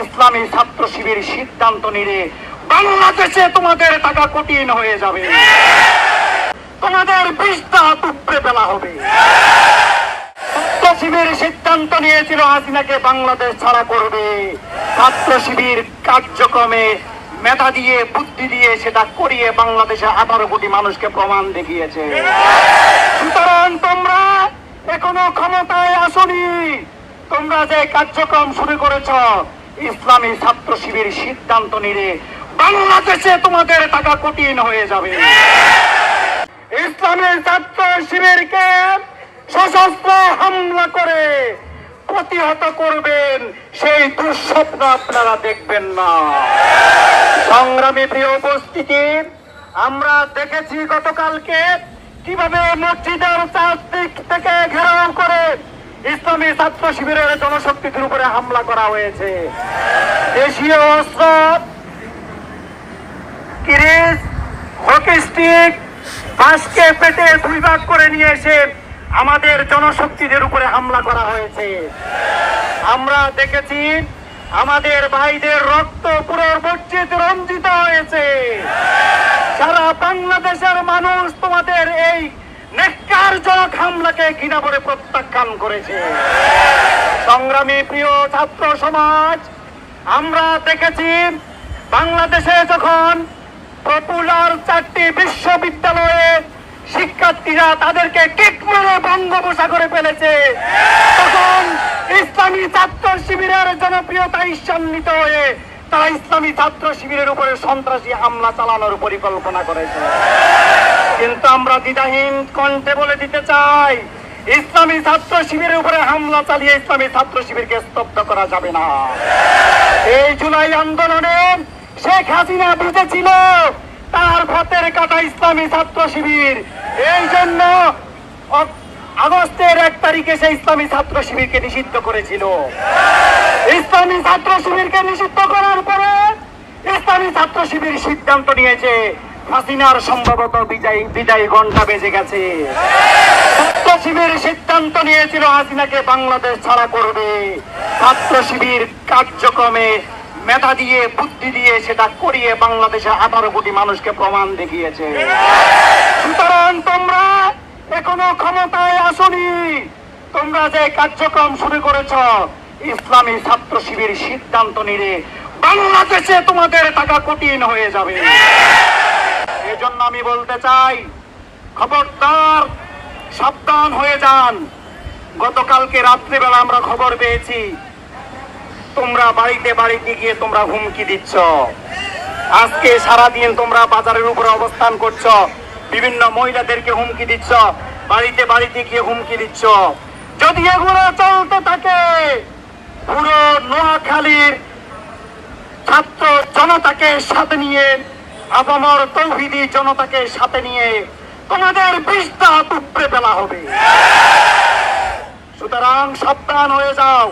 ইসলামী ছাত্র শিবির সিদ্ধান্ত নিলে বাংলাদেশে তোমাদের টাকা কঠিন হয়ে যাবে, তোমাদের বিষ্ঠা উপড়ে ফেলা হবে। ছাত্র শিবির সিদ্ধান্ত নিয়েছিল হাসিনাকে বাংলাদেশ ছাড়া করবে। ছাত্র শিবির কার্যক্রমে মেধা দিয়ে বুদ্ধি দিয়ে সেটা করিয়ে বাংলাদেশে 18 কোটি মানুষকে প্রমাণ দেখিয়েছে। সুতরাং তোমরা এখনো ক্ষমতায় আসনি, তোমরা যে কার্যক্রম শুরু করেছ, ইসলামী ছাত্র শিবির সিদ্ধান্ত নিলে বাংলাদেশে তোমাদের টাকা কঠিন হয়ে যাবে। ইসলামী ছাত্র শিবিরকে সশস্ত্র হামলা করে প্রতিহত করবেন, সেই দুঃস্বপ্ন আপনারা দেখবেন না। সংগ্রামী প্রিয় উপস্থিতি, আমরা দেখেছি গতকালকে কিভাবে মসজিদের চারদিক থেকে ঘেরাও করে ইসলামী ছাত্র শিবিরের জনশক্তির উপরে হামলা করা হয়েছে। দেশীয় অস্ত্র, কিরিচ, হকি স্টিক, বাঁশকে পেটে 2 ভাগ করে নিয়ে এসে আমাদের জনশক্তিদের উপরে হামলা করা হয়েছে। আমরা দেখেছি আমাদের ভাইদের রক্ত পুরো মসজিদ রঞ্জিত হয়েছে। সারা বাংলাদেশের মানুষ তোমাদের এই নেককারজনক হামলাকে ঘৃণা করে প্রত্যাখ্যান করেছে। সংগ্রামী প্রিয় ছাত্র সমাজ, আমরা দেখেছি বাংলাদেশে যখন পপুলার 4টি বিশ্ববিদ্যালয়ে শিক্ষার্থীরা তাদেরকে কিক মেরে বঙ্গোপসাগরে ফেলেছে, তখন ইসলামী ছাত্র শিবিরের জনপ্রিয়তা ঈর্ষান্বিত হয়ে তারা ইসলামী ছাত্র শিবিরের উপরে সন্ত্রাসী হামলা চালানোর পরিকল্পনা করেছে। কিন্তু আমরা দ্বিধাহীন কণ্ঠে বলে দিতে চাই, ইসলামী ছাত্র শিবিরের উপরে হামলা চালিয়ে ইসলামী ছাত্র শিবিরকে স্তব্ধ করা যাবে না। এই জুলাই আন্দোলনে শেখ হাসিনা বুঝেছিল তার পথের কাটা ইসলামী ছাত্র শিবির। এই জন্য আগস্টের 1 তারিখে সে ইসলামী ছাত্র শিবিরকে নিষিদ্ধ করেছিল। ইসলামী ছাত্র শিবিরকে নিষিদ্ধ করার পরে ইসলামী ছাত্র শিবির সিদ্ধান্ত নিয়েছে, হাসিনার সম্ভবত বিদায়ী ঘন্টা বেজে গেছে। ছাত্র শিবির সিদ্ধান্ত নিয়েছিল হাসিনাকে বাংলাদেশ ছাড়া করবে। ছাত্র শিবির কার্যক্রমে মেধা দিয়ে বুদ্ধি দিয়ে সেটা করিয়ে বাংলাদেশে 18 কোটি মানুষকে প্রমাণ দেখিয়েছে। সুতরাং তোমরা এখনো ক্ষমতায় আসনি, তোমরা যে কার্যক্রম শুরু করেছ, ইসলামী ছাত্র শিবির সিদ্ধান্ত নিলে বাংলাদেশে তোমাদের টাকা কঠিন হয়ে যাবে। এই জন্য আমি বলতে চাই, খবরদার, সাবধান হয়ে যান। গতকালকে রাত্রিবেলা আমরা খবর পেয়েছি তোমরা বাড়িতে বাড়িতে গিয়ে তোমরা হুমকি দিচ্ছ। আজকে সারাদিন তোমরা বাজারের উপরে অবস্থান করছো, বিভিন্ন মহিলাদেরকে হুমকি দিচ্ছ, বাড়িতে বাড়িতে গিয়ে হুমকি দিচ্ছ। যদি এগুলো চলতে থাকে, পুরো নোয়াখালীর ছাত্র জনতাকে সাথে নিয়ে, আপামর তৌহিদি জনতাকে সাথে নিয়ে তোমাদের বিষ্ঠা উপড়ে ফেলা হবে। সুতরাং সাবধান হয়ে যাও।